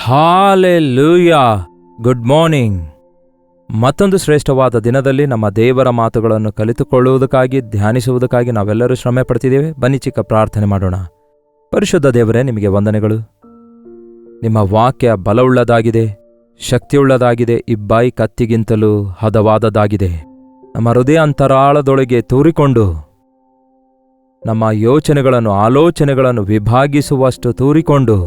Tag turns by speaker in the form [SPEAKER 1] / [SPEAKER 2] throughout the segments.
[SPEAKER 1] Hallelujah. Good morning. ಮತ್ತೊಂದು ಶ್ರೇಷ್ಠವಾದ ದಿನದಲ್ಲಿ ನಮ್ಮ ದೇವರ ಮಾತುಗಳನ್ನು ಕಲಿತುಕೊಳ್ಳುವುದಕ್ಕಾಗಿ ಧ್ಯಾನಿಸುವುದಕ್ಕಾಗಿ ನಾವೆಲ್ಲರೂ ಶ್ರಮೆ ಪಡ್ತಿದ್ದೇವೆ. ಬನ್ನಿ ಚಿಕ್ಕ ಪ್ರಾರ್ಥನೆ ಮಾಡೋಣ. ಪರಿಶುದ್ಧ ದೇವರೇ, ನಿಮಗೆ ವಂದನೆಗಳು. ನಿಮ್ಮ ವಾಕ್ಯ ಬಲವುಳ್ಳದಾಗಿದೆ, ಶಕ್ತಿಯುಳ್ಳದಾಗಿದೆ, ಇಬ್ಬಾಯಿ ಕತ್ತಿಗಿಂತಲೂ ಹದವಾದದ್ದಾಗಿದೆ. ನಮ್ಮ ಹೃದಯ ಅಂತರಾಳದೊಳಗೆ ತೂರಿಕೊಂಡು ನಮ್ಮ ಯೋಚನೆಗಳನ್ನು ಆಲೋಚನೆಗಳನ್ನು ವಿಭಾಗಿಸುವಷ್ಟು ತೂರಿಕೊಂಡು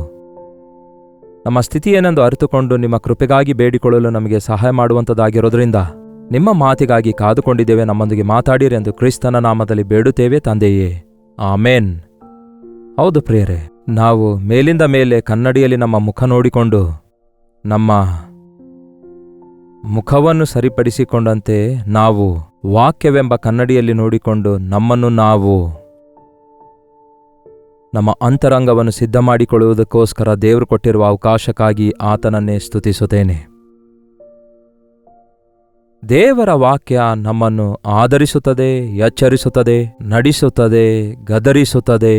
[SPEAKER 1] ನಮ್ಮ ಸ್ಥಿತಿ ಏನೆಂದು ಅರಿತುಕೊಂಡು ನಿಮ್ಮ ಕೃಪೆಗಾಗಿ ಬೇಡಿಕೊಳ್ಳಲು ನಮಗೆ ಸಹಾಯ ಮಾಡುವಂಥದ್ದಾಗಿರೋದ್ರಿಂದ ನಿಮ್ಮ ಮಾತಿಗಾಗಿ ಕಾದುಕೊಂಡಿದ್ದೇವೆ. ನಮ್ಮೊಂದಿಗೆ ಮಾತಾಡಿರಿ ಎಂದು ಕ್ರಿಸ್ತನ ನಾಮದಲ್ಲಿ ಬೇಡುತ್ತೇವೆ ತಂದೆಯೇ, ಆಮೇನ್. ಹೌದು ಪ್ರಿಯರೇ, ನಾವು ಮೇಲಿಂದ ಮೇಲೆ ಕನ್ನಡಿಯಲ್ಲಿ ನಮ್ಮ ಮುಖ ನೋಡಿಕೊಂಡು ನಮ್ಮ ಮುಖವನ್ನು ಸರಿಪಡಿಸಿಕೊಂಡಂತೆ ನಾವು ವಾಕ್ಯವೆಂಬ ಕನ್ನಡಿಯಲ್ಲಿ ನೋಡಿಕೊಂಡು ನಮ್ಮನ್ನು ನಾವು ನಮ್ಮ ಅಂತರಂಗವನ್ನು ಸಿದ್ಧ ಮಾಡಿಕೊಳ್ಳುವುದಕ್ಕೋಸ್ಕರ ದೇವರು ಕೊಟ್ಟಿರುವ ಅವಕಾಶಕ್ಕಾಗಿ ಆತನನ್ನೇ ಸ್ತುತಿಸುತ್ತೇನೆ. ದೇವರ ವಾಕ್ಯ ನಮ್ಮನ್ನು ಆದರಿಸುತ್ತದೆ, ಎಚ್ಚರಿಸುತ್ತದೆ, ನಡೆಸುತ್ತದೆ, ಗದರಿಸುತ್ತದೆ.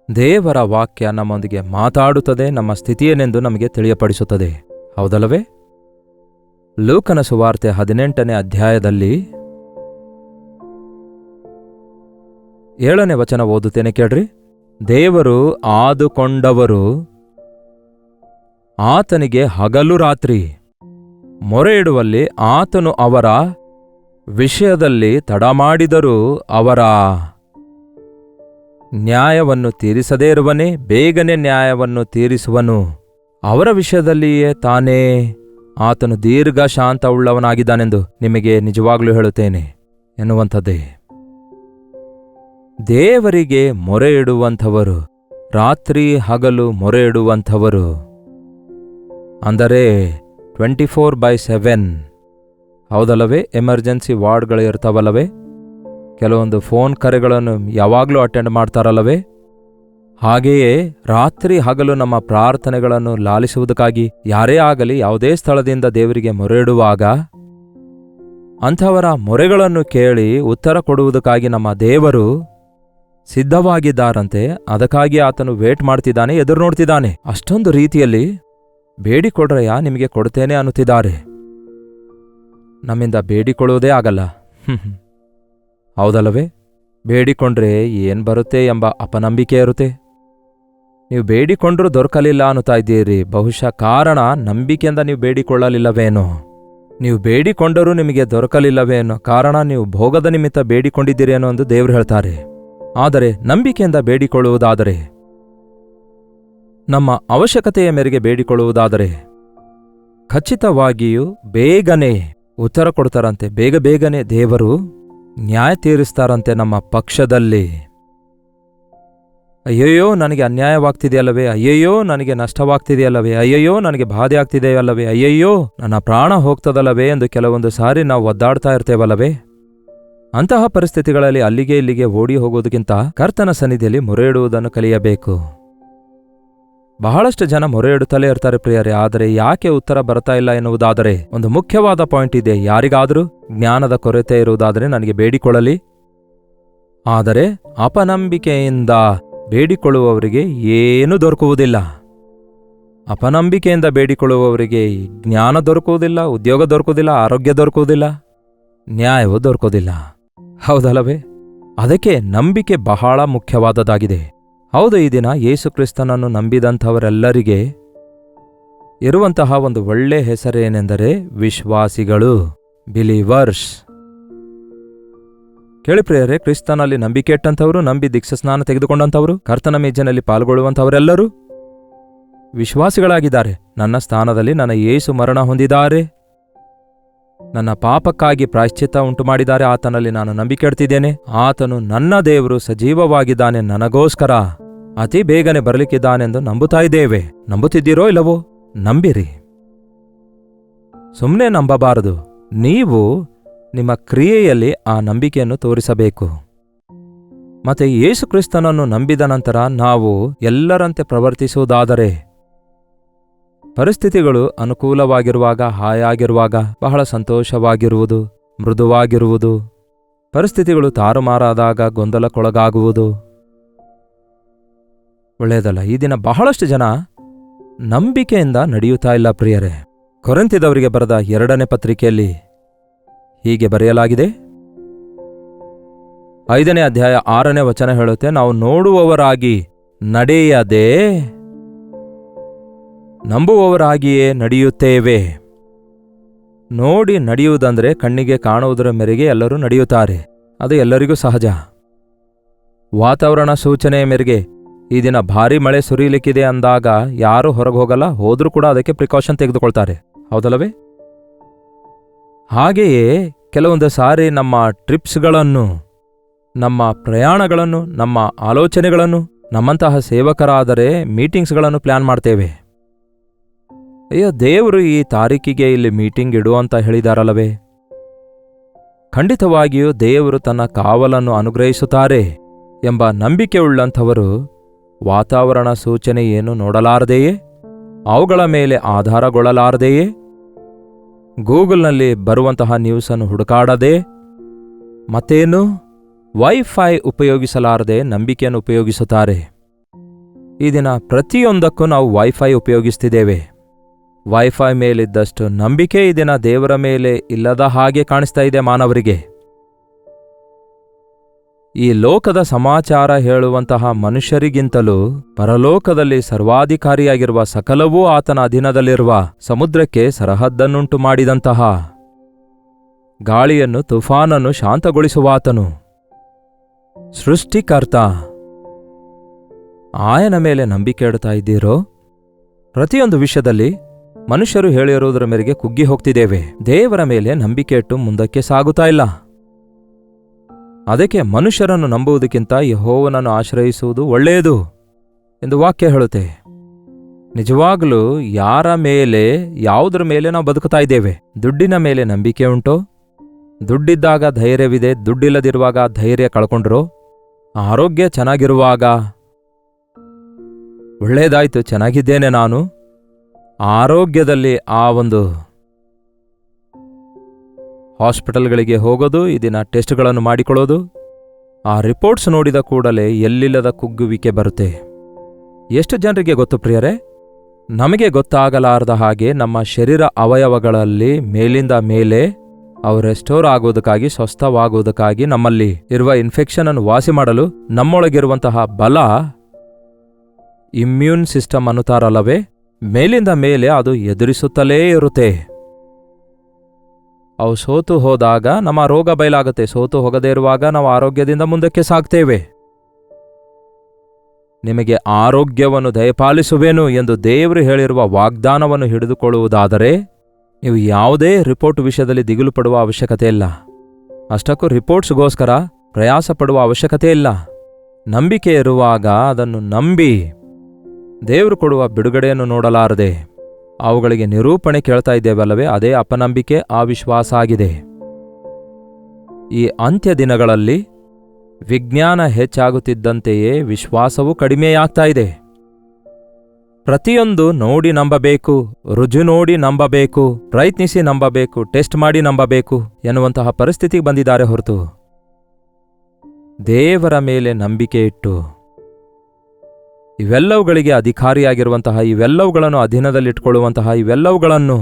[SPEAKER 1] ದೇವರ ವಾಕ್ಯ ನಮ್ಮೊಂದಿಗೆ ಮಾತಾಡುತ್ತದೆ, ನಮ್ಮ ಸ್ಥಿತಿಯೇನೆಂದು ನಮಗೆ ತಿಳಿಯಪಡಿಸುತ್ತದೆ. ಹೌದಲ್ಲವೇ? ಲೂಕನ ಸುವಾರ್ತೆ 18ನೇ ಅಧ್ಯಾಯದಲ್ಲಿ 7ನೇ ವಚನ ಓದುತ್ತೇನೆ, ಕೇಳ್ರಿ. ದೇವರು ಆದುಕೊಂಡವರು ಆತನಿಗೆ ಹಗಲು ರಾತ್ರಿ ಮೊರೆ ಇಡುವಲ್ಲಿ ಆತನು ಅವರ ವಿಷಯದಲ್ಲಿ ತಡಮಾಡಿದರೂ ಅವರ ನ್ಯಾಯವನ್ನು ತೀರಿಸದೇ ಇರುವನೇ, ಬೇಗನೆ ನ್ಯಾಯವನ್ನು ತೀರಿಸುವನು. ಅವರ ವಿಷಯದಲ್ಲಿಯೇ ತಾನೇ ಆತನು ದೀರ್ಘ ಶಾಂತವುಳ್ಳವನಾಗಿದ್ದಾನೆಂದು ನಿಮಗೆ ನಿಜವಾಗ್ಲೂ ಹೇಳುತ್ತೇನೆ ಎನ್ನುವಂಥದ್ದೇ. ದೇವರಿಗೆ ಮೊರೆ ಇಡುವಂಥವರು, ರಾತ್ರಿ ಹಗಲು ಮೊರೆ ಇಡುವಂಥವರು, ಅಂದರೆ 24/7. ಹೌದಲ್ಲವೇ? ಎಮರ್ಜೆನ್ಸಿ ವಾರ್ಡ್ಗಳು ಇರ್ತಾವಲ್ಲವೇ? ಕೆಲವೊಂದು ಫೋನ್ ಕರೆಗಳನ್ನು ಯಾವಾಗಲೂ ಅಟೆಂಡ್ ಮಾಡ್ತಾರಲ್ಲವೇ? ಹಾಗೆಯೇ ರಾತ್ರಿ ಹಗಲು ನಮ್ಮ ಪ್ರಾರ್ಥನೆಗಳನ್ನು ಲಾಲಿಸುವುದಕ್ಕಾಗಿ ಯಾರೇ ಆಗಲಿ ಯಾವುದೇ ಸ್ಥಳದಿಂದ ದೇವರಿಗೆ ಮೊರೆ ಇಡುವಾಗ ಅಂಥವರ ಮೊರೆಗಳನ್ನು ಕೇಳಿ ಉತ್ತರ ಕೊಡುವುದಕ್ಕಾಗಿ ನಮ್ಮ ದೇವರು ಸಿದ್ಧವಾಗಿದ್ದಾರಂತೆ. ಅದಕ್ಕಾಗಿ ಆತನು ವೇಟ್ ಮಾಡ್ತಿದ್ದಾನೆ, ಎದುರು ನೋಡ್ತಿದ್ದಾನೆ. ಅಷ್ಟೊಂದು ರೀತಿಯಲ್ಲಿ ಬೇಡಿಕೊಡ್ರಯ್ಯ, ನಿಮಗೆ ಕೊಡ್ತೇನೆ ಅನ್ನುತ್ತಿದ್ದಾರೆ. ನಮ್ಮಿಂದ ಬೇಡಿಕೊಳ್ಳುವುದೇ ಆಗಲ್ಲ. ಹೌದಲ್ಲವೇ? ಬೇಡಿಕೊಂಡ್ರೆ ಏನ್ ಬರುತ್ತೆ ಎಂಬ ಅಪನಂಬಿಕೆ ಇರುತ್ತೆ. ನೀವು ಬೇಡಿಕೊಂಡ್ರೂ ದೊರಕಲಿಲ್ಲ ಅನ್ನುತ್ತಾ ಇದ್ದೀರಿ. ಬಹುಶಃ ಕಾರಣ ನಂಬಿಕೆಯಿಂದ ನೀವು ಬೇಡಿಕೊಳ್ಳಲಿಲ್ಲವೇನೋ. ನೀವು ಬೇಡಿಕೊಂಡರೂ ನಿಮಗೆ ದೊರಕಲಿಲ್ಲವೇನೋ, ಕಾರಣ ನೀವು ಭೋಗದ ನಿಮಿತ್ತ ಬೇಡಿಕೊಂಡಿದ್ದೀರಿ ಅನ್ನೋ ಒಂದು ದೇವರು ಹೇಳ್ತಾರೆ. ಆದರೆ ನಂಬಿಕೆಯಿಂದ ಬೇಡಿಕೊಳ್ಳುವುದಾದರೆ, ನಮ್ಮ ಅವಶ್ಯಕತೆಯ ಮೇರೆಗೆ ಬೇಡಿಕೊಳ್ಳುವುದಾದರೆ ಖಚಿತವಾಗಿಯೂ ಬೇಗನೆ ಉತ್ತರ ಕೊಡ್ತಾರಂತೆ. ಬೇಗನೆ ದೇವರು ನ್ಯಾಯ ತೀರಿಸ್ತಾರಂತೆ ನಮ್ಮ ಪಕ್ಷದಲ್ಲಿ. ಅಯ್ಯಯ್ಯೋ, ನನಗೆ ಅನ್ಯಾಯವಾಗ್ತಿದೆಯಲ್ಲವೇ, ಅಯ್ಯಯ್ಯೋ ನನಗೆ ನಷ್ಟವಾಗ್ತಿದೆಯಲ್ಲವೇ, ಅಯ್ಯಯ್ಯೋ ನನಗೆ ಬಾಧೆ ಆಗ್ತಿದೆಯಲ್ಲವೇ, ಅಯ್ಯಯ್ಯೋ ನನ್ನ ಪ್ರಾಣ ಹೋಗ್ತದಲ್ಲವೇ ಎಂದು ಕೆಲವೊಂದು ಸಾರಿ ನಾವು ಒದ್ದಾಡ್ತಾ ಇರ್ತೇವಲ್ಲವೇ? ಅಂತಹ ಪರಿಸ್ಥಿತಿಗಳಲ್ಲಿ ಅಲ್ಲಿಗೆ ಇಲ್ಲಿಗೆ ಓಡಿ ಹೋಗುವುದಕ್ಕಿಂತ ಕರ್ತನ ಸನ್ನಿಧಿಯಲ್ಲಿ ಮೊರೆ ಇಡುವುದನ್ನು ಕಲಿಯಬೇಕು. ಬಹಳಷ್ಟು ಜನ ಮೊರೆ ಇಡುತ್ತಲೇ ಇರ್ತಾರೆ ಪ್ರಿಯರೇ, ಆದರೆ ಯಾಕೆ ಉತ್ತರ ಬರ್ತಾ ಇಲ್ಲ ಎನ್ನುವುದಾದರೆ ಒಂದು ಮುಖ್ಯವಾದ ಪಾಯಿಂಟ್ ಇದೆ. ಯಾರಿಗಾದರೂ ಜ್ಞಾನದ ಕೊರತೆ ಇರುವುದಾದರೆ ನನಗೆ ಬೇಡಿಕೊಳ್ಳಲಿ. ಆದರೆ ಅಪನಂಬಿಕೆಯಿಂದ ಬೇಡಿಕೊಳ್ಳುವವರಿಗೆ ಏನೂ ದೊರಕುವುದಿಲ್ಲ. ಅಪನಂಬಿಕೆಯಿಂದ ಬೇಡಿಕೊಳ್ಳುವವರಿಗೆ ಜ್ಞಾನ ದೊರಕುವುದಿಲ್ಲ, ಉದ್ಯೋಗ ದೊರಕುವುದಿಲ್ಲ, ಆರೋಗ್ಯ ದೊರಕುವುದಿಲ್ಲ, ನ್ಯಾಯವೂ ದೊರಕುವುದಿಲ್ಲ. ಹೌದಲ್ಲವೇ? ಅದಕ್ಕೆ ನಂಬಿಕೆ ಬಹಳ ಮುಖ್ಯವಾದದ್ದಾಗಿದೆ. ಹೌದು, ಈ ದಿನ ಯೇಸು ಕ್ರಿಸ್ತನನ್ನು ನಂಬಿದಂಥವರೆಲ್ಲರಿಗೆ ಇರುವಂತಹ ಒಂದು ಒಳ್ಳೆ ಹೆಸರೇನೆಂದರೆ ವಿಶ್ವಾಸಿಗಳು, ಬಿಲೀವರ್ಸ್. ಕೇಳಿ ಪ್ರಿಯರೇ, ಕ್ರಿಸ್ತನಲ್ಲಿ ನಂಬಿಕೆ ಇಟ್ಟಂಥವರು, ನಂಬಿ ದೀಕ್ಷಾಸ್ನಾನ ತೆಗೆದುಕೊಂಡಂಥವರು, ಕರ್ತನ ಮೇಜಿನಲ್ಲಿ ಪಾಲ್ಗೊಳ್ಳುವಂಥವರೆಲ್ಲರೂ ವಿಶ್ವಾಸಿಗಳಾಗಿದ್ದಾರೆ. ನನ್ನ ಸ್ಥಾನದಲ್ಲಿ ನನ್ನ ಯೇಸು ಮರಣ ಹೊಂದಿದ್ದಾರೆ, ನನ್ನ ಪಾಪಕ್ಕಾಗಿ ಪ್ರಾಯಶ್ಚಿತ್ತ ಉಂಟು ಮಾಡಿದ್ದಾರೆ, ಆತನಲ್ಲಿ ನಾನು ನಂಬಿಕೆ ಇಡ್ತಿದ್ದೇನೆ, ಆತನು ನನ್ನ ದೇವರು ಸಜೀವವಾಗಿದ್ದಾನೆ, ನನಗೋಸ್ಕರ ಅತಿ ಬೇಗನೆ ಬರಲಿಕ್ಕಿದ್ದಾನೆಂದು ನಂಬುತ್ತಾ ಇದ್ದೇವೆ. ನಂಬುತ್ತಿದ್ದೀರೋ ಇಲ್ಲವೋ? ನಂಬಿರಿ. ಸುಮ್ಮನೆ ನಂಬಬಾರದು. ನೀವು ನಿಮ್ಮ ಕ್ರಿಯೆಯಲ್ಲಿ ಆ ನಂಬಿಕೆಯನ್ನು ತೋರಿಸಬೇಕು. ಮತ್ತೆ ಯೇಸು ಕ್ರಿಸ್ತನನ್ನು ನಂಬಿದ ನಂತರ ನಾವು ಎಲ್ಲರಂತೆ ಪ್ರವರ್ತಿಸುವುದಾದರೆ, ಪರಿಸ್ಥಿತಿಗಳು ಅನುಕೂಲವಾಗಿರುವಾಗ, ಹಾಯಾಗಿರುವಾಗ ಬಹಳ ಸಂತೋಷವಾಗಿರುವುದು, ಮೃದುವಾಗಿರುವುದು, ಪರಿಸ್ಥಿತಿಗಳು ತಾರುಮಾರಾದಾಗ ಗೊಂದಲಕ್ಕೊಳಗಾಗುವುದು ಒಳ್ಳೆಯದಲ್ಲ. ಈ ದಿನ ಬಹಳಷ್ಟು ಜನ ನಂಬಿಕೆಯಿಂದ ನಡೆಯುತ್ತಾ ಇಲ್ಲ ಪ್ರಿಯರೇ. ಕೊರಿಂಥದವರಿಗೆ ಬರೆದ 2ನೇ ಪತ್ರಿಕೆಯಲ್ಲಿ ಹೀಗೆ ಬರೆಯಲಾಗಿದೆ. 5ನೇ ಅಧ್ಯಾಯ 6ನೇ ವಚನ ಹೇಳುತ್ತೆ, ನಾವು ನೋಡುವವರಾಗಿ ನಡೆಯದೆ ನಂಬುವವರಾಗಿಯೇ ನಡೆಯುತ್ತೇವೆ. ನೋಡಿ ನಡೆಯುವುದಂದ್ರೆ ಕಣ್ಣಿಗೆ ಕಾಣುವುದರ ಮೇರೆಗೆ ಎಲ್ಲರೂ ನಡೆಯುತ್ತಾರೆ. ಅದು ಎಲ್ಲರಿಗೂ ಸಹಜ. ವಾತಾವರಣ ಸೂಚನೆಯ ಮೇರೆಗೆ ಈ ದಿನ ಭಾರೀ ಮಳೆ ಸುರಿಯಲಿಕ್ಕಿದೆ ಅಂದಾಗ ಯಾರೂ ಹೊರಗೆ ಹೋಗಲ್ಲ, ಹೋದ್ರೂ ಕೂಡ ಅದಕ್ಕೆ ಪ್ರಿಕಾಷನ್ ತೆಗೆದುಕೊಳ್ತಾರೆ, ಹೌದಲ್ಲವೇ? ಹಾಗೆಯೇ ಕೆಲವೊಂದು ಸಾರಿ ನಮ್ಮ ಟ್ರಿಪ್ಸ್ಗಳನ್ನು, ನಮ್ಮ ಪ್ರಯಾಣಗಳನ್ನು, ನಮ್ಮ ಆಲೋಚನೆಗಳನ್ನು, ನಮ್ಮಂತಹ ಸೇವಕರಾದರೆ ಮೀಟಿಂಗ್ಸ್ಗಳನ್ನು ಪ್ಲಾನ್ ಮಾಡ್ತೇವೆ. ಅಯ್ಯೋ, ದೇವರು ಈ ತಾರೀಕಿಗೆ ಇಲ್ಲಿ ಮೀಟಿಂಗ್ ಇಡು ಅಂತ ಹೇಳಿದಾರಲ್ಲವೇ? ಖಂಡಿತವಾಗಿಯೂ ದೇವರು ತನ್ನ ಕಾವಲನ್ನು ಅನುಗ್ರಹಿಸುತ್ತಾರೆ ಎಂಬ ನಂಬಿಕೆಯುಳ್ಳಂಥವರು ವಾತಾವರಣ ಸೂಚನೆ ಏನು ನೋಡಲಾರದೆಯೇ, ಅವುಗಳ ಮೇಲೆ ಆಧಾರಗೊಳ್ಳಲಾರದೆಯೇ, ಗೂಗಲ್ನಲ್ಲಿ ಬರುವಂತಹ ನ್ಯೂಸನ್ನು ಹುಡುಕಾಡದೆ, ಮತ್ತೇನು ವೈಫೈ ಉಪಯೋಗಿಸಲಾರದೆ ನಂಬಿಕೆಯನ್ನು ಉಪಯೋಗಿಸುತ್ತಾರೆ. ಈ ದಿನ ಪ್ರತಿಯೊಂದಕ್ಕೂ ನಾವು ವೈಫೈ ಉಪಯೋಗಿಸ್ತಿದ್ದೇವೆ. ವೈಫೈ ಮೇಲಿದ್ದಷ್ಟು ನಂಬಿಕೆ ಈ ದಿನ ದೇವರ ಮೇಲೆ ಇಲ್ಲದ ಹಾಗೆ ಕಾಣಿಸ್ತಾ ಇದೆ ಮಾನವರಿಗೆ. ಈ ಲೋಕದ ಸಮಾಚಾರ ಹೇಳುವಂತಹ ಮನುಷ್ಯರಿಗಿಂತಲೂ ಪರಲೋಕದಲ್ಲಿ ಸರ್ವಾಧಿಕಾರಿಯಾಗಿರುವ ಸಕಲವೂ ಆತನ ಅಧೀನದಲ್ಲಿರುವ ಸಮುದ್ರಕ್ಕೆ ಸರಹದ್ದನ್ನುಂಟು ಮಾಡಿದಂತಹ, ಗಾಳಿಯನ್ನು ತುಫಾನನ್ನು ಶಾಂತಗೊಳಿಸುವಾತನು, ಸೃಷ್ಟಿಕರ್ತ, ಆಯನ ಮೇಲೆ ನಂಬಿಕೆ ಇಡ್ತಾ ಇದ್ದೀರೋ? ಪ್ರತಿಯೊಂದು ವಿಷಯದಲ್ಲಿ ಮನುಷ್ಯರು ಹೇಳಿರುವುದರ ಮೇರೆಗೆ ಕುಗ್ಗಿ ಹೋಗ್ತಿದ್ದೇವೆ. ದೇವರ ಮೇಲೆ ನಂಬಿಕೆ ಇಟ್ಟು ಮುಂದಕ್ಕೆ ಸಾಗುತ್ತಾ ಇಲ್ಲ. ಅದಕ್ಕೆ ಮನುಷ್ಯರನ್ನು ನಂಬುವುದಕ್ಕಿಂತ ಯೆಹೋವನನ್ನು ಆಶ್ರಯಿಸುವುದು ಒಳ್ಳೆಯದು ಎಂದು ವಾಕ್ಯ ಹೇಳುತ್ತೆ. ನಿಜವಾಗಲೂ ಯಾರ ಮೇಲೆ, ಯಾವುದರ ಮೇಲೆ ನಾವು ಬದುಕುತ್ತಾ ಇದ್ದೇವೆ? ದುಡ್ಡಿನ ಮೇಲೆ ನಂಬಿಕೆ ಉಂಟೋ? ದುಡ್ಡಿದ್ದಾಗ ಧೈರ್ಯವಿದೆ, ದುಡ್ಡಿಲ್ಲದಿರುವಾಗ ಧೈರ್ಯ ಕಳ್ಕೊಂಡ್ರೋ? ಆರೋಗ್ಯ ಚೆನ್ನಾಗಿರುವಾಗ ಒಳ್ಳೆಯದಾಯ್ತು, ಚೆನ್ನಾಗಿದ್ದೇನೆ ನಾನು, ಆರೋಗ್ಯದಲ್ಲಿ ಆ ಒಂದು ಹಾಸ್ಪಿಟಲ್ಗಳಿಗೆ ಹೋಗೋದು, ಈ ದಿನ ಟೆಸ್ಟ್ಗಳನ್ನು ಮಾಡಿಕೊಳ್ಳೋದು, ಆ ರಿಪೋರ್ಟ್ಸ್ ನೋಡಿದ ಕೂಡಲೇ ಎಲ್ಲಿಲ್ಲದ ಕುಗ್ಗುವಿಕೆ ಬರುತ್ತೆ. ಎಷ್ಟು ಜನರಿಗೆ ಗೊತ್ತು ಪ್ರಿಯರೇ? ನಮಗೆ ಗೊತ್ತಾಗಲಾರದ ಹಾಗೆ ನಮ್ಮ ಶರೀರ ಅವಯವಗಳಲ್ಲಿ ಮೇಲಿಂದ ಮೇಲೆ ಅವು ರೆಸ್ಟೋರ್ ಆಗುವುದಕ್ಕಾಗಿ, ಸ್ವಸ್ಥವಾಗುವುದಕ್ಕಾಗಿ, ನಮ್ಮಲ್ಲಿ ಇರುವ ಇನ್ಫೆಕ್ಷನ್ ಅನ್ನು ವಾಸಿ ಮಾಡಲು ನಮ್ಮೊಳಗಿರುವಂತಹ ಬಲ, ಇಮ್ಯೂನ್ ಸಿಸ್ಟಮ್ ಅನ್ನುತ್ತಾರಲ್ಲವೇ, ಮೇಲಿಂದ ಮೇಲೆ ಅದು ಎದುರಿಸುತ್ತಲೇ ಇರುತ್ತೆ. ಅವು ಸೋತು ಹೋದಾಗ ನಮ್ಮ ರೋಗ ಬಯಲಾಗುತ್ತೆ. ಸೋತು ಹೋಗದೇ ಇರುವಾಗ ನಾವು ಆರೋಗ್ಯದಿಂದ ಮುಂದಕ್ಕೆ ಸಾಗ್ತೇವೆ. ನಿಮಗೆ ಆರೋಗ್ಯವನ್ನು ದಯಪಾಲಿಸುವೆನು ಎಂದು ದೇವರು ಹೇಳಿರುವ ವಾಗ್ದಾನವನ್ನು ಹಿಡಿದುಕೊಳ್ಳುವುದಾದರೆ ನೀವು ಯಾವುದೇ ರಿಪೋರ್ಟ್ ವಿಷಯದಲ್ಲಿ ದಿಗಿಲು ಪಡುವ ಅವಶ್ಯಕತೆ ಇಲ್ಲ. ಅಷ್ಟಕ್ಕೂ ರಿಪೋರ್ಟ್ಸ್ಗೋಸ್ಕರ ಪ್ರಯಾಸ ಪಡುವ ಅವಶ್ಯಕತೆ ಇಲ್ಲ. ನಂಬಿಕೆ ಇರುವಾಗ ಅದನ್ನು ನಂಬಿ ದೇವರು ಕೊಡುವ ಬಿಡುಗಡೆಯನ್ನು ನೋಡಲಾರದೆ ಅವುಗಳಿಗೆ ನಿರೂಪಣೆ ಕೇಳ್ತಾ ಇದ್ದೇವಲ್ಲವೇ, ಅದೇ ಅಪನಂಬಿಕೆ, ಅವಿಶ್ವಾಸ ಆಗಿದೆ. ಈ ಅಂತ್ಯ ದಿನಗಳಲ್ಲಿ ವಿಜ್ಞಾನ ಹೆಚ್ಚಾಗುತ್ತಿದ್ದಂತೆಯೇ ವಿಶ್ವಾಸವೂ ಕಡಿಮೆಯಾಗ್ತಾ ಇದೆ. ಪ್ರತಿಯೊಂದು ನೋಡಿ ನಂಬಬೇಕು, ರುಜು ನೋಡಿ ನಂಬಬೇಕು, ಪ್ರಯತ್ನಿಸಿ ನಂಬಬೇಕು, ಟೆಸ್ಟ್ ಮಾಡಿ ನಂಬಬೇಕು ಎನ್ನುವಂತಹ ಪರಿಸ್ಥಿತಿಗೆ ಬಂದಿದ್ದಾರೆ ಹೊರತು ದೇವರ ಮೇಲೆ ನಂಬಿಕೆ ಇಟ್ಟು ಇವೆಲ್ಲವುಗಳಿಗೆ ಅಧಿಕಾರಿಯಾಗಿರುವಂತಹ, ಇವೆಲ್ಲವುಗಳನ್ನು ಅಧೀನದಲ್ಲಿಟ್ಟುಕೊಳ್ಳುವಂತಹ, ಇವೆಲ್ಲವುಗಳನ್ನು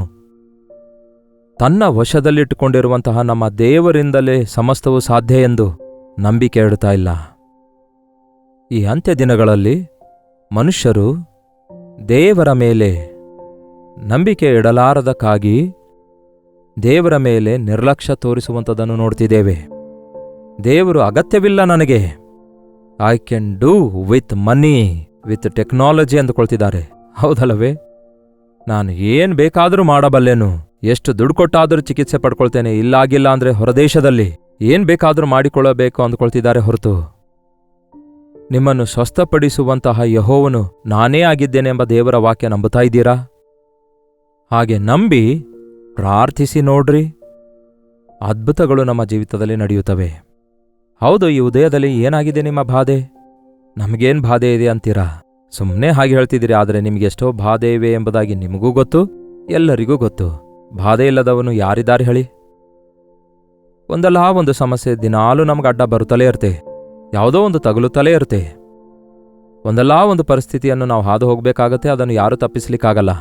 [SPEAKER 1] ತನ್ನ ವಶದಲ್ಲಿಟ್ಟುಕೊಂಡಿರುವಂತಹ ನಮ್ಮ ದೇವರಿಂದಲೇ ಸಮಸ್ತವೂ ಸಾಧ್ಯ ಎಂದು ನಂಬಿಕೆ ಇಡುತ್ತಾ ಇಲ್ಲ. ಈ ಅಂತ್ಯ ದಿನಗಳಲ್ಲಿ ಮನುಷ್ಯರು ದೇವರ ಮೇಲೆ ನಂಬಿಕೆ ಇಡಲಾರದಕ್ಕಾಗಿ ದೇವರ ಮೇಲೆ ನಿರ್ಲಕ್ಷ್ಯ ತೋರಿಸುವಂಥದ್ದನ್ನು ನೋಡ್ತಿದ್ದೇವೆ. ದೇವರು ಅಗತ್ಯವಿಲ್ಲ ನನಗೆ, I can do with money, with technology ಅಂದುಕೊಳ್ತಿದ್ದಾರೆ, ಹೌದಲ್ಲವೇ? ನಾನು ಏನ್ ಬೇಕಾದರೂ ಮಾಡಬಲ್ಲೆನು, ಎಷ್ಟು ದುಡ್ಡು ಕೊಟ್ಟಾದರೂ ಚಿಕಿತ್ಸೆ ಪಡ್ಕೊಳ್ತೇನೆ, ಇಲ್ಲಾಗಿಲ್ಲ ಅಂದ್ರೆ ಹೊರದೇಶದಲ್ಲಿ ಏನ್ ಬೇಕಾದರೂ ಮಾಡಿಕೊಳ್ಳಬೇಕು ಅಂದುಕೊಳ್ತಿದ್ದಾರೆ ಹೊರತು ನಿಮ್ಮನ್ನು ಸ್ವಸ್ಥಪಡಿಸುವಂತಹ ಯೆಹೋವನು ನಾನೇ ಆಗಿದ್ದೇನೆ ಎಂಬ ದೇವರ ವಾಕ್ಯ ನಂಬುತ್ತಾ ಇದ್ದೀರಾ? ಹಾಗೆ ನಂಬಿ ಪ್ರಾರ್ಥಿಸಿ ನೋಡ್ರಿ, ಅದ್ಭುತಗಳು ನಮ್ಮ ಜೀವಿತದಲ್ಲಿ ನಡೆಯುತ್ತವೆ. ಹೌದು, ಈ ಉದಯದಲ್ಲಿ ಏನಾಗಿದೆ ನಿಮ್ಮ ಬಾಧೆ? ನಮಗೇನು ಬಾಧೆ ಇದೆ ಅಂತೀರಾ? ಸುಮ್ಮನೆ ಹಾಗೆ ಹೇಳ್ತಿದ್ದೀರಿ. ಆದರೆ ನಿಮಗೆಷ್ಟೋ ಬಾಧೆ ಇವೆ ಎಂಬುದಾಗಿ ನಿಮಗೂ ಗೊತ್ತು, ಎಲ್ಲರಿಗೂ ಗೊತ್ತು. ಬಾಧೆ ಇಲ್ಲದವನು ಯಾರಿದ್ದಾರೆ ಹೇಳಿ? ಒಂದಲ್ಲ ಒಂದು ಸಮಸ್ಯೆ ದಿನಾಲೂ ನಮ್ಗೆ ಅಡ್ಡ ಬರುತ್ತಲೇ ಇರುತ್ತೆ, ಯಾವುದೋ ಒಂದು ತಗುಲುತ್ತಲೇ ಇರುತ್ತೆ. ಒಂದಲ್ಲ ಒಂದು ಪರಿಸ್ಥಿತಿಯನ್ನು ನಾವು ಹಾದು ಹೋಗಬೇಕಾಗತ್ತೆ, ಅದನ್ನು ಯಾರೂ ತಪ್ಪಿಸ್ಲಿಕ್ಕಾಗಲ್ಲ.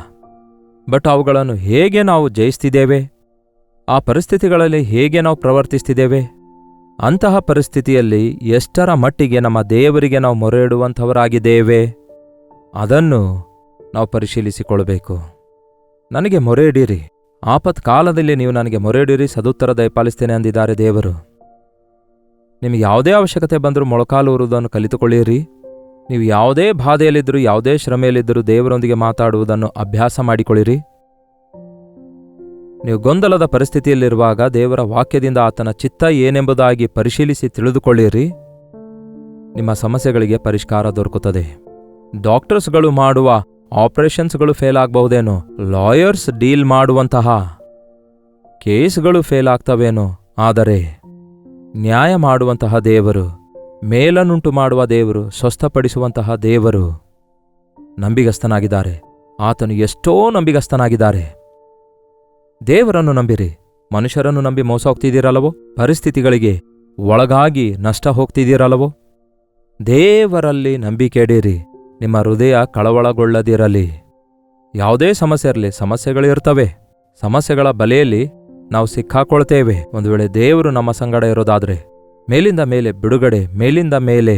[SPEAKER 1] ಬಟ್ ಅವುಗಳನ್ನು ಹೇಗೆ ನಾವು ಜಯಿಸ್ತಿದ್ದೇವೆ, ಆ ಪರಿಸ್ಥಿತಿಗಳಲ್ಲಿ ಹೇಗೆ ನಾವು ಪ್ರವರ್ತಿಸ್ತಿದ್ದೇವೆ, ಅಂತಹ ಪರಿಸ್ಥಿತಿಯಲ್ಲಿ ಎಷ್ಟರ ಮಟ್ಟಿಗೆ ನಮ್ಮ ದೇವರಿಗೆ ನಾವು ಮೊರೆ ಇಡುವಂಥವರಾಗಿದ್ದೇವೆ, ಅದನ್ನು ನಾವು ಪರಿಶೀಲಿಸಿಕೊಳ್ಳಬೇಕು. ನನಗೆ ಮೊರೆ ಇಡಿರಿ, ಆಪತ್ ಕಾಲದಲ್ಲಿ ನೀವು ನನಗೆ ಮೊರೆ ಇಡಿರಿ, ಸದುತ್ತರ ದಯಪಾಲಿಸ್ತೇನೆ ಅಂದಿದ್ದಾರೆ ದೇವರು. ನಿಮಗೆ ಯಾವುದೇ ಅವಶ್ಯಕತೆ ಬಂದರೂ ಮೊಳಕಾಲು ಊರುವುದನ್ನು ಕಲಿತುಕೊಳ್ಳಿರಿ. ನೀವು ಯಾವುದೇ ಬಾಧೆಯಲ್ಲಿದ್ದರೂ, ಯಾವುದೇ ಶ್ರಮೆಯಲ್ಲಿದ್ದರೂ ದೇವರೊಂದಿಗೆ ಮಾತಾಡುವುದನ್ನು ಅಭ್ಯಾಸ ಮಾಡಿಕೊಳ್ಳಿರಿ. ನೀವು ಗೊಂದಲದ ಪರಿಸ್ಥಿತಿಯಲ್ಲಿರುವಾಗ ದೇವರ ವಾಕ್ಯದಿಂದ ಆತನ ಚಿತ್ತ ಏನೆಂಬುದಾಗಿ ಪರಿಶೀಲಿಸಿ ತಿಳಿದುಕೊಳ್ಳಿರಿ. ನಿಮ್ಮ ಸಮಸ್ಯೆಗಳಿಗೆ ಪರಿಷ್ಕಾರ ದೊರಕುತ್ತದೆ. ಡಾಕ್ಟರ್ಸ್ಗಳು ಮಾಡುವ ಆಪರೇಷನ್ಸ್ಗಳು ಫೇಲ್ ಆಗಬಹುದೇನೋ, ಲಾಯರ್ಸ್ ಡೀಲ್ ಮಾಡುವಂತಹ ಕೇಸ್ಗಳು ಫೇಲ್ ಆಗ್ತವೇನೋ, ಆದರೆ ನ್ಯಾಯ ಮಾಡುವಂತಹ ದೇವರು, ಮೇಲನ್ನುಂಟು ಮಾಡುವ ದೇವರು, ಸ್ವಸ್ಥಪಡಿಸುವಂತಹ ದೇವರು ನಂಬಿಗಸ್ತನಾಗಿದ್ದಾರೆ. ಆತನು ಎಷ್ಟೋ ನಂಬಿಗಸ್ತನಾಗಿದ್ದಾರೆ. ದೇವರನ್ನು ನಂಬಿರಿ. ಮನುಷ್ಯರನ್ನು ನಂಬಿ ಮೋಸ ಹೋಗ್ತಿದ್ದೀರಲ್ಲವೋ, ಪರಿಸ್ಥಿತಿಗಳಿಗೆ ಒಳಗಾಗಿ ನಷ್ಟ ಹೋಗ್ತಿದ್ದೀರಲ್ಲವೋ, ದೇವರಲ್ಲಿ ನಂಬಿಕೆ ಇಡಿರಿ. ನಿಮ್ಮ ಹೃದಯ ಕಳವಳಗೊಳ್ಳದಿರಲಿ. ಯಾವುದೇ ಸಮಸ್ಯೆ ಇರಲಿ, ಸಮಸ್ಯೆಗಳಿರ್ತವೆ. ಸಮಸ್ಯೆಗಳ ಬಲೆಯಲ್ಲಿ ನಾವು ಸಿಕ್ಕಾಕೊಳ್ತೇವೆ. ಒಂದು ವೇಳೆ ದೇವರು ನಮ್ಮ ಸಂಗಡ ಇರೋದಾದರೆ ಮೇಲಿಂದ ಮೇಲೆ ಬಿಡುಗಡೆ, ಮೇಲಿಂದ ಮೇಲೆ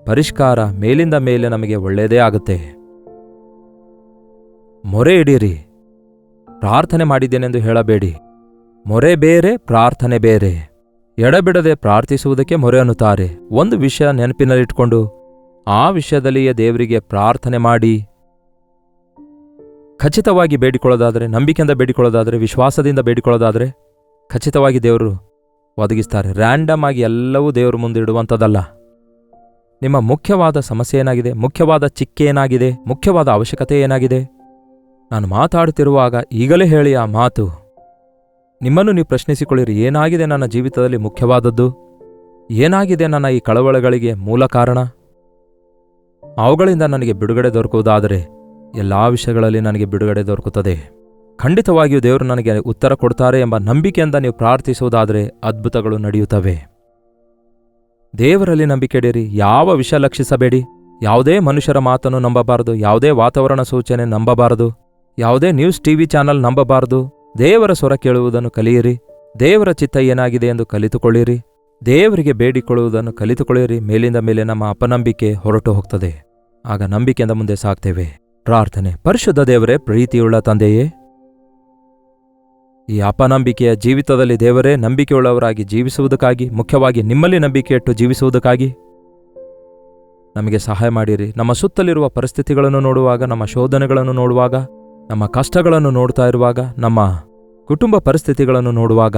[SPEAKER 1] ಪರಿಷ್ಕಾರ, ಮೇಲಿಂದ ಮೇಲೆ ನಮಗೆ ಒಳ್ಳೆಯದೇ ಆಗುತ್ತೆ. ಮೊರೆ ಇಡಿರಿ. ಪ್ರಾರ್ಥನೆ ಮಾಡಿದ್ದೇನೆಂದು ಹೇಳಬೇಡಿ. ಮೊರೆ ಬೇರೆ, ಪ್ರಾರ್ಥನೆ ಬೇರೆ. ಎಡಬಿಡದೆ ಪ್ರಾರ್ಥಿಸುವುದಕ್ಕೆ ಮೊರೆ ಅನ್ನುತ್ತಾರೆ. ಒಂದು ವಿಷಯ ನೆನಪಿನಲ್ಲಿಟ್ಕೊಂಡು ಆ ವಿಷಯದಲ್ಲಿಯೇ ದೇವರಿಗೆ ಪ್ರಾರ್ಥನೆ ಮಾಡಿ ಖಚಿತವಾಗಿ ಬೇಡಿಕೊಳ್ಳೋದಾದರೆ, ನಂಬಿಕೆಯಿಂದ ಬೇಡಿಕೊಳ್ಳೋದಾದರೆ, ವಿಶ್ವಾಸದಿಂದ ಬೇಡಿಕೊಳ್ಳೋದಾದರೆ ಖಚಿತವಾಗಿ ದೇವರು ಒದಗಿಸ್ತಾರೆ. ರ್ಯಾಂಡಮ್ ಆಗಿ ಎಲ್ಲವೂ ದೇವರು ಮುಂದಿಡುವಂಥದ್ದಲ್ಲ. ನಿಮ್ಮ ಮುಖ್ಯವಾದ ಸಮಸ್ಯೆ ಏನಾಗಿದೆ, ಮುಖ್ಯವಾದ ಚಿಕ್ಕೆ ಏನಾಗಿದೆ, ಮುಖ್ಯವಾದ ಅವಶ್ಯಕತೆ ಏನಾಗಿದೆ, ನಾನು ಮಾತಾಡುತ್ತಿರುವಾಗ ಈಗಲೇ ಹೇಳಿ ಆ ಮಾತು. ನಿಮ್ಮನ್ನು ನೀವು ಪ್ರಶ್ನಿಸಿಕೊಳ್ಳಿರಿ, ಏನಾಗಿದೆ ನನ್ನ ಜೀವಿತದಲ್ಲಿ ಮುಖ್ಯವಾದದ್ದು, ಏನಾಗಿದೆ ನನ್ನ ಈ ಕಳವಳಗಳಿಗೆ ಮೂಲ ಕಾರಣ. ಅವುಗಳಿಂದ ನನಗೆ ಬಿಡುಗಡೆ ದೊರಕುವುದಾದರೆ ಎಲ್ಲಾ ವಿಷಯಗಳಲ್ಲಿ ನನಗೆ ಬಿಡುಗಡೆ ದೊರಕುತ್ತದೆ. ಖಂಡಿತವಾಗಿಯೂ ದೇವರು ನನಗೆ ಉತ್ತರ ಕೊಡ್ತಾರೆ ಎಂಬ ನಂಬಿಕೆಯಿಂದ ನೀವು ಪ್ರಾರ್ಥಿಸುವುದಾದರೆ ಅದ್ಭುತಗಳು ನಡೆಯುತ್ತವೆ. ದೇವರಲ್ಲಿ ನಂಬಿಕೆ ಇಡಿರಿ. ಯಾವ ವಿಷಯ ಲಕ್ಷಿಸಬೇಡಿ. ಯಾವುದೇ ಮನುಷ್ಯರ ಮಾತನ್ನು ನಂಬಬಾರದು, ಯಾವುದೇ ವಾತಾವರಣ ಸೂಚನೆ ನಂಬಬಾರದು, ಯಾವುದೇ ನ್ಯೂಸ್ ಟಿವಿ ಚಾನಲ್ ನಂಬಬಾರದು. ದೇವರ ಸ್ವರ ಕೇಳುವುದನ್ನು ಕಲಿಯಿರಿ. ದೇವರ ಚಿತ್ತ ಏನಾಗಿದೆ ಎಂದು ಕಲಿತುಕೊಳ್ಳಿರಿ. ದೇವರಿಗೆ ಬೇಡಿಕೊಳ್ಳುವುದನ್ನು ಕಲಿತುಕೊಳ್ಳಿರಿ. ಮೇಲಿಂದ ಮೇಲೆ ನಮ್ಮ ಅಪನಂಬಿಕೆ ಹೊರಟು ಹೋಗ್ತದೆ. ಆಗ ನಂಬಿಕೆಯಿಂದ ಮುಂದೆ ಸಾಗ್ತೇವೆ. ಪ್ರಾರ್ಥನೆ. ಪರಿಶುದ್ಧ ದೇವರೇ, ಪ್ರೀತಿಯುಳ್ಳ ತಂದೆಯೇ, ಈ ಅಪನಂಬಿಕೆಯ ಜೀವಿತದಲ್ಲಿ ದೇವರೇ ನಂಬಿಕೆಯುಳ್ಳವರಾಗಿ ಜೀವಿಸುವುದಕ್ಕಾಗಿ, ಮುಖ್ಯವಾಗಿ ನಿಮ್ಮಲ್ಲಿ ನಂಬಿಕೆ ಇಟ್ಟು ಜೀವಿಸುವುದಕ್ಕಾಗಿ ನಮಗೆ ಸಹಾಯ ಮಾಡಿರಿ. ನಮ್ಮ ಸುತ್ತಲಿರುವ ಪರಿಸ್ಥಿತಿಗಳನ್ನು ನೋಡುವಾಗ, ನಮ್ಮ ಶೋಧನೆಗಳನ್ನು ನೋಡುವಾಗ, ನಮ್ಮ ಕಷ್ಟಗಳನ್ನು ನೋಡ್ತಾ ಇರುವಾಗ, ನಮ್ಮ ಕುಟುಂಬ ಪರಿಸ್ಥಿತಿಗಳನ್ನು ನೋಡುವಾಗ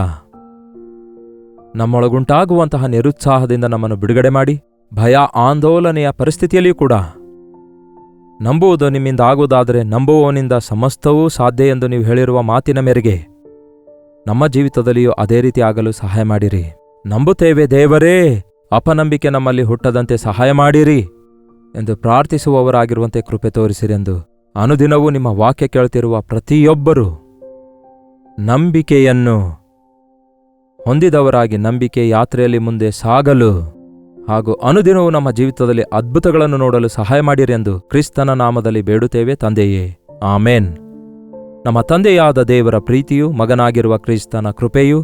[SPEAKER 1] ನಮ್ಮೊಳಗುಂಟಾಗುವಂತಹ ನಿರುತ್ಸಾಹದಿಂದ ನಮ್ಮನ್ನು ಬಿಡುಗಡೆ ಮಾಡಿ, ಭಯ ಆಂದೋಲನೆಯ ಪರಿಸ್ಥಿತಿಯಲ್ಲಿಯೂ ಕೂಡ ನಂಬುವುದು ನಿಮ್ಮಿಂದ ಆಗುವುದಾದರೆ ನಂಬುವವನಿಂದ ಸಮಸ್ತವೂ ಸಾಧ್ಯ ಎಂದು ನೀವು ಹೇಳಿರುವ ಮಾತಿನ ಮೇರೆಗೆ ನಮ್ಮ ಜೀವಿತದಲ್ಲಿಯೂ ಅದೇ ರೀತಿ ಆಗಲು ಸಹಾಯ ಮಾಡಿರಿ. ನಂಬುತ್ತೇವೆ ದೇವರೇ, ಅಪನಂಬಿಕೆ ನಮ್ಮಲ್ಲಿ ಹುಟ್ಟದಂತೆ ಸಹಾಯ ಮಾಡಿರಿ ಎಂದು ಪ್ರಾರ್ಥಿಸುವವರಾಗಿರುವಂತೆ ಕೃಪೆ ತೋರಿಸಿರೆಂದು ಅನುದಿನವೂ ನಿಮ್ಮ ವಾಕ್ಯ ಕೇಳುತ್ತಿರುವ ಪ್ರತಿಯೊಬ್ಬರೂ ನಂಬಿಕೆಯನ್ನು ಹೊಂದಿದವರಾಗಿ ನಂಬಿಕೆ ಯಾತ್ರೆಯಲ್ಲಿ ಮುಂದೆ ಸಾಗಲು ಹಾಗೂ ಅನುದಿನವೂ ನಮ್ಮ ಜೀವಿತದಲ್ಲಿ ಅದ್ಭುತಗಳನ್ನು ನೋಡಲು ಸಹಾಯ ಮಾಡಿರೆಂದು ಕ್ರಿಸ್ತನ ನಾಮದಲ್ಲಿ ಬೇಡುತ್ತೇವೆ ತಂದೆಯೇ, ಆಮೇನ್. ನಮ್ಮ ತಂದೆಯಾದ ದೇವರ ಪ್ರೀತಿಯೂ, ಮಗನಾಗಿರುವ ಕ್ರಿಸ್ತನ ಕೃಪೆಯೂ,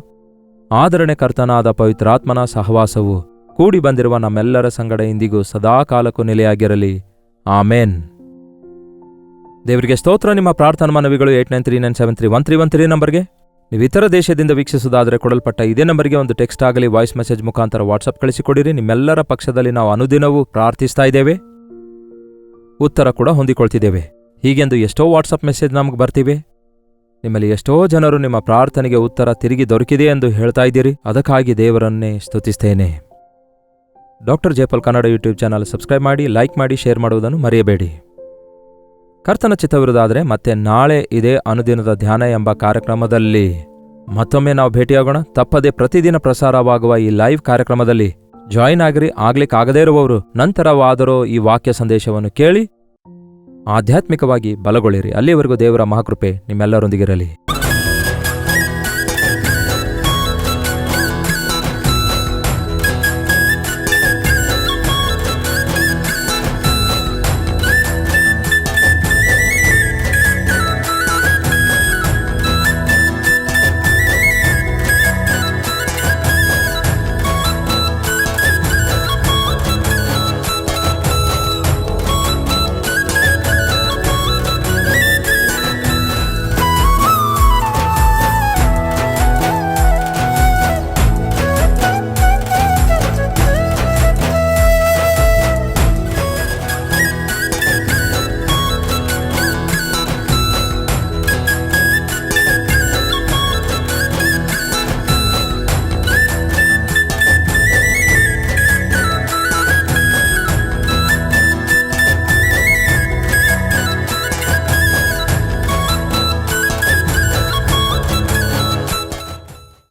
[SPEAKER 1] ಆದರಣೆಕರ್ತನಾದ ಪವಿತ್ರಾತ್ಮನ ಸಹವಾಸವು ಕೂಡಿ ಬಂದಿರುವ ನಮ್ಮೆಲ್ಲರ ಸಂಗಡ ಇಂದಿಗೂ ಸದಾಕಾಲಕ್ಕೂ ನೆಲೆಯಾಗಿರಲಿ, ಆಮೇನ್. ದೇವರಿಗೆ ಸ್ತೋತ್ರ. ನಿಮ್ಮ ಪ್ರಾರ್ಥನಾ ಮನವಿಗಳು 8939731313 ನಂಬರ್ಗೆ, ನೀವು ಇತರ ದೇಶದಿಂದ ವೀಕ್ಷಿಸುವುದಾದರೆ ಕೊಡಲ್ಪಟ್ಟ ಇದೇ ನಂಬರ್ಗೆ ಒಂದು ಟೆಕ್ಸ್ಟ್ ಆಗಲಿ ವಾಯ್ಸ್ ಮೆಸೇಜ್ ಮುಖಾಂತರ ವಾಟ್ಸಪ್ ಕಳಿಸಿಕೊಡಿರಿ. ನಿಮ್ಮೆಲ್ಲರ ಪಕ್ಷದಲ್ಲಿ ನಾವು ಅನುದಿನವೂ ಪ್ರಾರ್ಥಿಸ್ತಾ ಇದ್ದೇವೆ, ಉತ್ತರ ಕೂಡ ಹೊಂದಿಕೊಳ್ತಿದ್ದೇವೆ. ಹೀಗೆಂದು ಎಷ್ಟೋ ವಾಟ್ಸಪ್ ಮೆಸೇಜ್ ನಮಗೆ ಬರ್ತಿವೆ. ನಿಮ್ಮಲ್ಲಿ ಎಷ್ಟೋ ಜನರು ನಿಮ್ಮ ಪ್ರಾರ್ಥನೆಗೆ ಉತ್ತರ ತಿರುಗಿ ದೊರಕಿದೆ ಎಂದು ಹೇಳ್ತಾ ಇದ್ದೀರಿ. ಅದಕ್ಕಾಗಿ ದೇವರನ್ನೇ ಸ್ತುತಿಸ್ತೇನೆ. Doctor Jayapal Kannada YouTube channel subscribe ಮಾಡಿ, ಲೈಕ್ ಮಾಡಿ, ಶೇರ್ ಮಾಡುವುದನ್ನು ಮರೆಯಬೇಡಿ. ಕರ್ತನ ಚಿತ್ತವಿರುವುದಾದರೆ ಮತ್ತೆ ನಾಳೆ ಇದೇ ಅನುದಿನದ ಧ್ಯಾನ ಎಂಬ ಕಾರ್ಯಕ್ರಮದಲ್ಲಿ ಮತ್ತೊಮ್ಮೆ ನಾವು ಭೇಟಿಯಾಗೋಣ. ತಪ್ಪದೆ ಪ್ರತಿದಿನ ಪ್ರಸಾರವಾಗುವ ಈ ಲೈವ್ ಕಾರ್ಯಕ್ರಮದಲ್ಲಿ ಜಾಯಿನ್ ಆಗಿರಿ. ಆಗ್ಲಿಕ್ಕಾಗದೇ ಇರುವವರು ನಂತರವಾದರೂ ಈ ವಾಕ್ಯ ಸಂದೇಶವನ್ನು ಕೇಳಿ ಆಧ್ಯಾತ್ಮಿಕವಾಗಿ ಬಲಗೊಳ್ಳಿರಿ. ಅಲ್ಲಿಯವರೆಗೂ ದೇವರ ಮಹಾಕೃಪೆ ನಿಮ್ಮೆಲ್ಲರೊಂದಿಗಿರಲಿ.